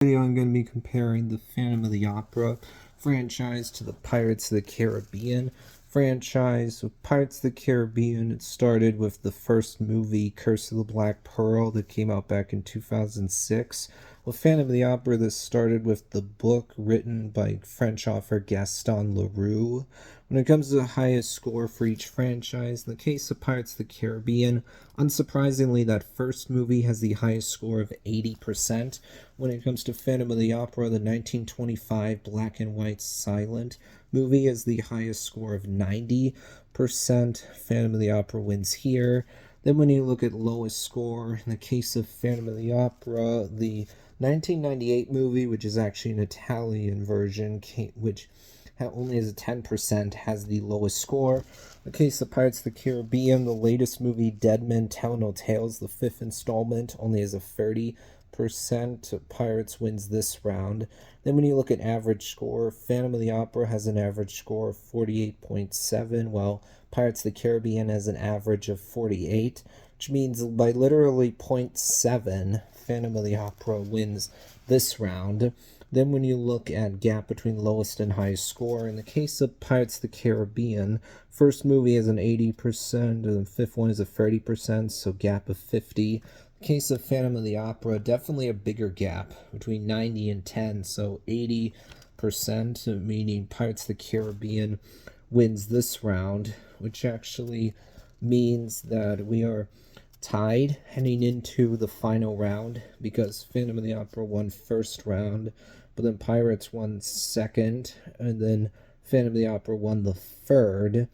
Video I'm going to be comparing the Phantom of the Opera franchise to the Pirates of the Caribbean franchise. With Pirates of the Caribbean, it started with the first movie, Curse of the Black Pearl, that came out back in 2006. With Phantom of the Opera, this started with the book written by French author Gaston Leroux. When it comes to the highest score for each franchise, in the case of Pirates of the Caribbean, unsurprisingly, that first movie has the highest score of 80%. When it comes to Phantom of the Opera, the 1925 black and white silent movie has the highest score of 90%. Phantom of the Opera wins here. Then when you look at lowest score, in the case of Phantom of the Opera, the 1998 movie, which is actually an Italian version, which only has a 10%, has the lowest score. In the case of Pirates of the Caribbean, the latest movie, Dead Men Tell No Tales, the fifth installment, only has a 30%. Pirates wins this round. Then when you look at average score, Phantom of the Opera has an average score of 48.7, while Pirates of the Caribbean has an average of 48, which means by literally 0.7, Phantom of the Opera wins this round. Then when you look at gap between lowest and highest score, in the case of Pirates of the Caribbean, first movie has an 80%, and the fifth one is a 30%, so gap of 50. In the case of Phantom of the Opera, definitely a bigger gap between 90 and 10, so 80%, meaning Pirates of the Caribbean wins this round, which actually means that we are tied heading into the final round because Phantom of the Opera won first round, but then Pirates won second, and then Phantom of the Opera won the third,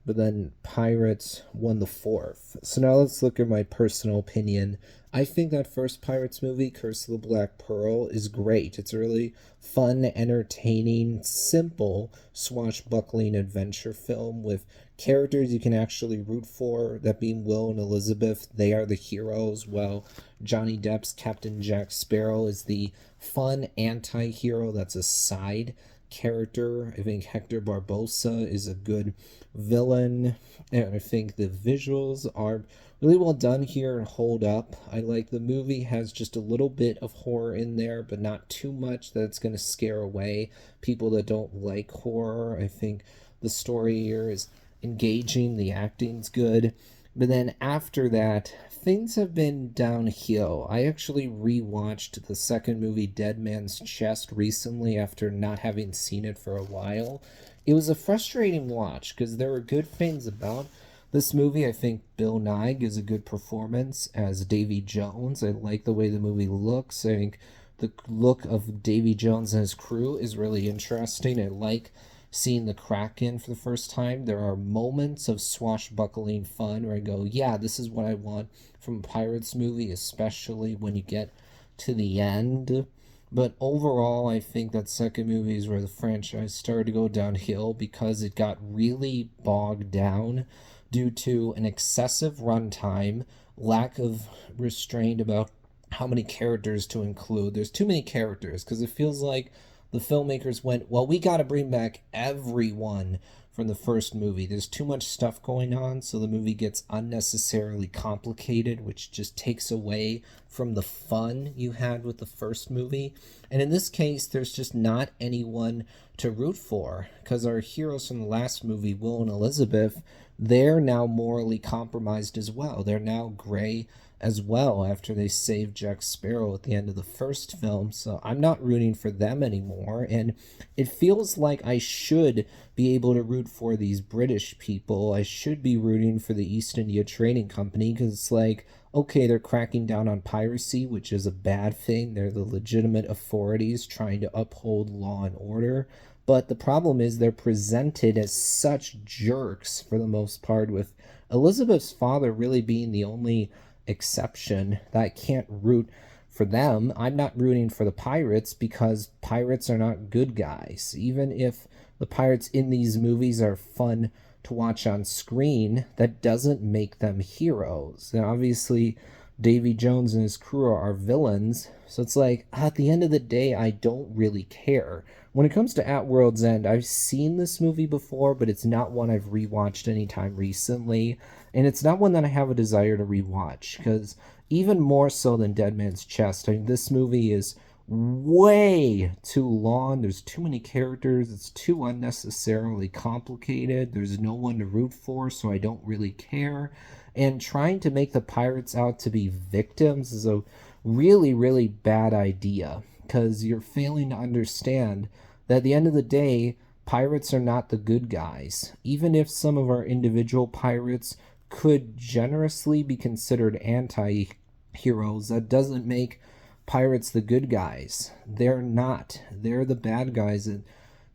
but then Pirates won the fourth. So now let's look at my personal opinion. I think that first Pirates movie, Curse of the Black Pearl, is great. It's a really fun, entertaining, simple, swashbuckling adventure film with characters you can actually root for, that being Will and Elizabeth. They are the heroes, while Johnny Depp's Captain Jack Sparrow is the fun anti-hero that's a side character. I think Hector Barbosa is a good villain, and I think the visuals are really well done here and hold up. I like the movie has just a little bit of horror in there, but not too much that it's going to scare away people that don't like horror. I think the story here is engaging, the acting's good. But then after that, things have been downhill. I actually rewatched the second movie, Dead Man's Chest, recently after not having seen it for a while. It was a frustrating watch because there were good things about this movie. I think Bill Nighy gives a good performance as Davy Jones. I like the way the movie looks. I think the look of Davy Jones and his crew is really interesting. I like seeing the Kraken for the first time. There are moments of swashbuckling fun where I go, yeah, this is what I want from a Pirates movie, especially when you get to the end. But overall, I think that second movie is where the franchise started to go downhill because it got really bogged down due to an excessive runtime, lack of restraint about how many characters to include. There's too many characters because it feels like the filmmakers went, well, we got to bring back everyone from the first movie. There's too much stuff going on, so the movie gets unnecessarily complicated, which just takes away from the fun you had with the first movie. And in this case, there's just not anyone to root for because our heroes from the last movie, Will and Elizabeth, they're now morally compromised as well. They're now gray as well after they saved Jack Sparrow at the end of the first film. So I'm not rooting for them anymore. And it feels like I should be able to root for these British people. I should be rooting for the East India Trading Company because it's like, okay, they're cracking down on piracy, which is a bad thing. They're the legitimate authorities trying to uphold law and order. But the problem is they're presented as such jerks for the most part, with Elizabeth's father really being the only exception that I can't root for them. I'm not rooting for the pirates because pirates are not good guys. Even if the pirates in these movies are fun to watch on screen, that doesn't make them heroes. And obviously, Davy Jones and his crew are villains. So it's like, at the end of the day, I don't really care. When it comes to At World's End, I've seen this movie before, but it's not one I've rewatched anytime recently. And it's not one that I have a desire to rewatch, because even more so than Dead Man's Chest, I mean, this movie is way too long. There's too many characters. It's too unnecessarily complicated. There's no one to root for, so I don't really care. And trying to make the pirates out to be victims is a really, really bad idea because you're failing to understand that at the end of the day, pirates are not the good guys. Even if some of our individual pirates could generously be considered anti heroes, that doesn't make pirates the good guys. They're not. They're the bad guys at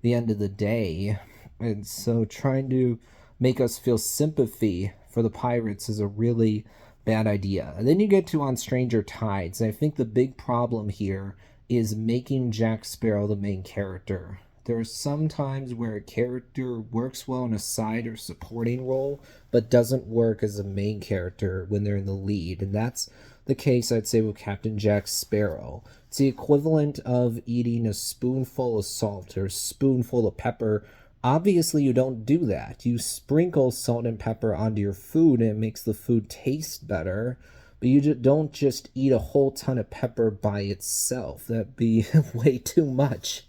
the end of the day. And so trying to make us feel sympathy for the pirates is a really bad idea. And then you get to On Stranger Tides. And I think the big problem here is making Jack Sparrow the main character. There are some times where a character works well in a side or supporting role, but doesn't work as a main character when they're in the lead. And that's the case, I'd say, with Captain Jack Sparrow. It's the equivalent of eating a spoonful of salt or a spoonful of pepper. Obviously, you don't do that. You sprinkle salt and pepper onto your food and it makes the food taste better. But you don't just eat a whole ton of pepper by itself. That'd be way too much.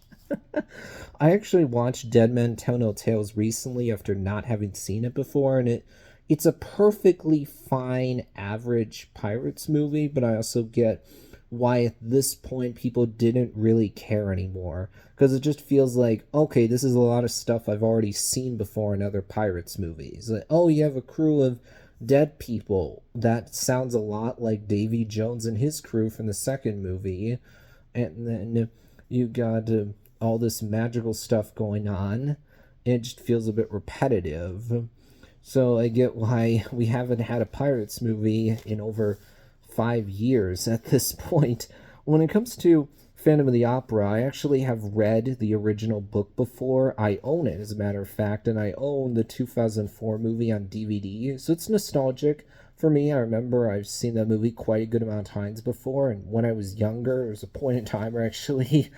I actually watched Dead Men Tell No Tales recently after not having seen it before, and it's a perfectly fine average pirates movie, but I also get why at this point people didn't really care anymore because it just feels like, okay, this is a lot of stuff I've already seen before in other pirates movies. Like, oh, you have a crew of dead people. That sounds a lot like Davy Jones and his crew from the second movie. And then you got all this magical stuff going on. It just feels a bit repetitive. So I get why we haven't had a pirates movie in over 5 years at this point. When it comes to Phantom of the Opera, I actually have read the original book before. I own it, as a matter of fact, and I own the 2004 movie on DVD. So it's nostalgic for me. I remember I've seen that movie quite a good amount of times before, and when I was younger, there was a point in time where I actually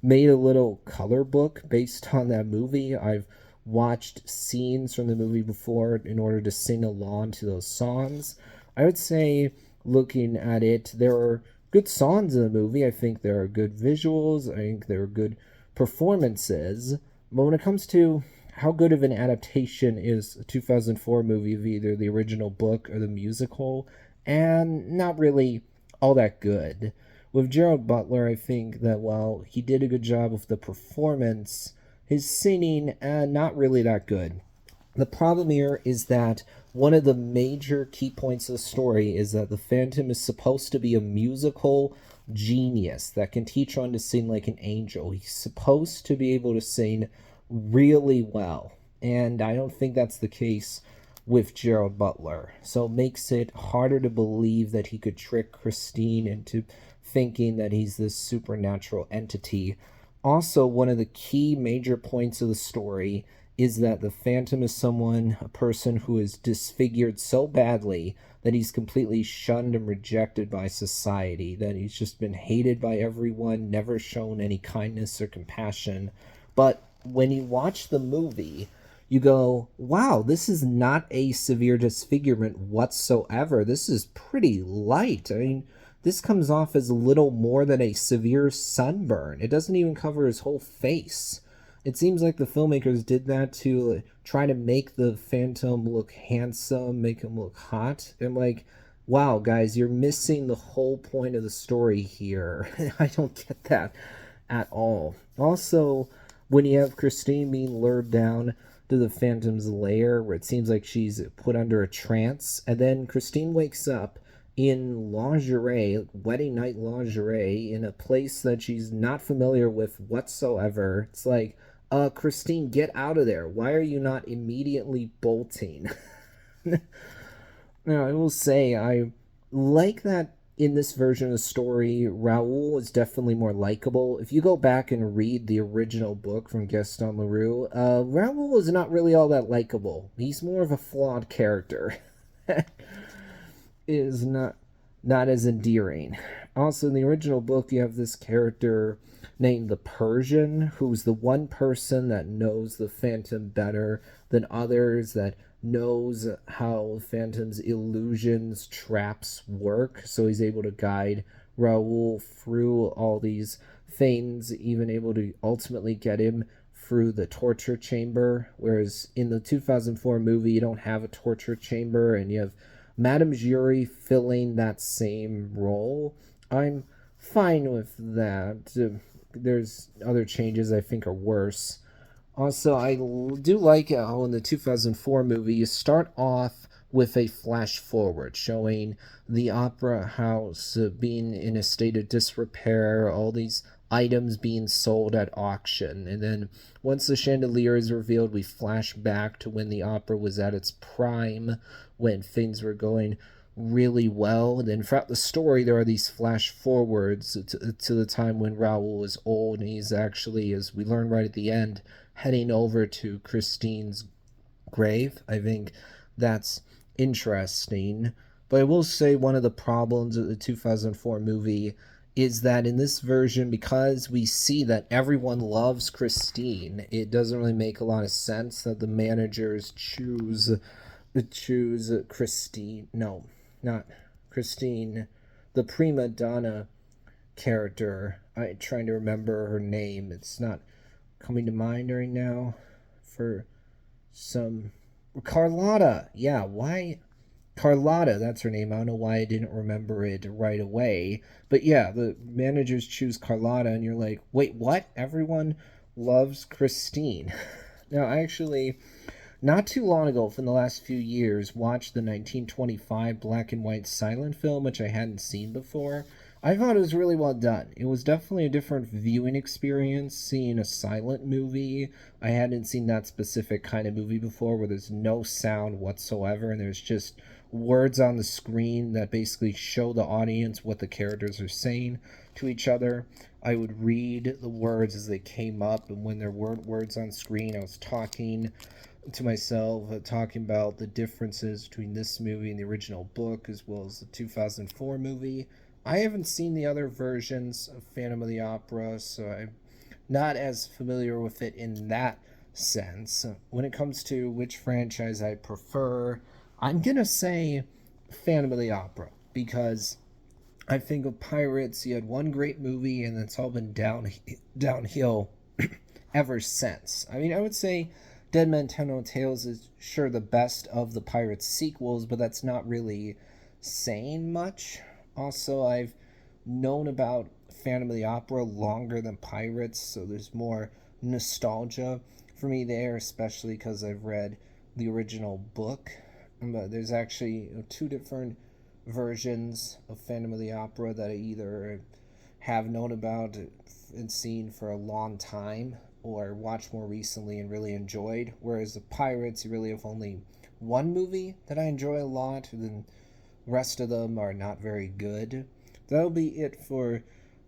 made a little color book based on that movie. I've watched scenes from the movie before in order to sing along to those songs. I would say, looking at it, there are good songs in the movie. I think there are good visuals. I think there are good performances. But when it comes to how good of an adaptation is a 2004 movie of either the original book or the musical, and not really all that good. With Gerald Butler, I think that while he did a good job with the performance, his singing, not really that good. The problem here is that one of the major key points of the story is that the Phantom is supposed to be a musical genius that can teach one to sing like an angel. He's supposed to be able to sing really well, and I don't think that's the case with Gerald Butler. So it makes it harder to believe that he could trick Christine into thinking that he's this supernatural entity. Also, one of the key major points of the story is that the Phantom is a person who is disfigured so badly that he's completely shunned and rejected by society, that he's just been hated by everyone, never shown any kindness or compassion. But when you watch the movie, you go, wow, this is not a severe disfigurement whatsoever. This is pretty light. I mean, this comes off as little more than a severe sunburn. It doesn't even cover his whole face. It seems like the filmmakers did that to try to make the Phantom look handsome, make him look hot. I'm like, wow, guys, you're missing the whole point of the story here. I don't get that at all. Also, when you have Christine being lured down to the Phantom's lair, where it seems like she's put under a trance, and then Christine wakes up in lingerie, wedding night lingerie, in a place that she's not familiar with whatsoever. It's like, Christine, get out of there. Why are you not immediately bolting? Now, I will say, I like that in this version of the story, Raoul is definitely more likable. If you go back and read the original book from Gaston Leroux, Raoul is not really all that likable. He's more of a flawed character. Is not as endearing. Also, in the original book, you have this character named the Persian, who's the one person that knows the Phantom better than others, that knows how Phantom's illusions, traps work, so he's able to guide Raoul through all these Fane's even able to ultimately get him through the torture chamber, whereas in the 2004 movie, you don't have a torture chamber, and you have Madame Jury filling that same role. I'm fine with that. There's other changes I think are worse. Also, do like how in the 2004 movie you start off with a flash forward showing the opera house being in a state of disrepair, all these items being sold at auction. And then once the chandelier is revealed, we flash back to when the opera was at its prime, when things were going really well. And then throughout the story, there are these flash forwards to the time when Raoul was old, and he's actually, as we learn right at the end, heading over to Christine's grave. I think that's interesting. But I will say one of the problems of the 2004 movie is that in this version, because we see that everyone loves Christine, it doesn't really make a lot of sense that the managers choose Christine. No, not Christine, the prima donna character. I'm trying to remember her name. It's not coming to mind right now. For some Carlotta. Yeah, why Carlotta, that's her name. I don't know why I didn't remember it right away. But yeah, the managers choose Carlotta, and you're like, wait, what? Everyone loves Christine. Now, actually, not too long ago, from the last few years, watched the 1925 black and white silent film, which I hadn't seen before. I thought it was really well done. It was definitely a different viewing experience seeing a silent movie. I hadn't seen that specific kind of movie before where there's no sound whatsoever and there's just words on the screen that basically show the audience what the characters are saying to each other. I would read the words as they came up, and when there weren't words on screen, I was talking to myself, talking about the differences between this movie and the original book, as well as the 2004 movie. I haven't seen the other versions of Phantom of the Opera, so I'm not as familiar with it in that sense. When it comes to which franchise I prefer, I'm gonna say Phantom of the Opera, because I think of Pirates, you had one great movie, and it's all been downhill ever since. I mean, I would say Dead Men Tell No Tales is sure the best of the Pirates sequels, but that's not really saying much. Also, I've known about Phantom of the Opera longer than Pirates, so there's more nostalgia for me there, especially because I've read the original book. But there's actually two different versions of Phantom of the Opera that I either have known about and seen for a long time or watched more recently and really enjoyed. Whereas the Pirates, you really have only one movie that I enjoy a lot, and then the rest of them are not very good. That'll be it for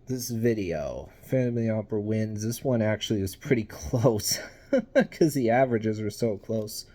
this video. Phantom of the Opera wins. This one actually is pretty close because the averages are so close.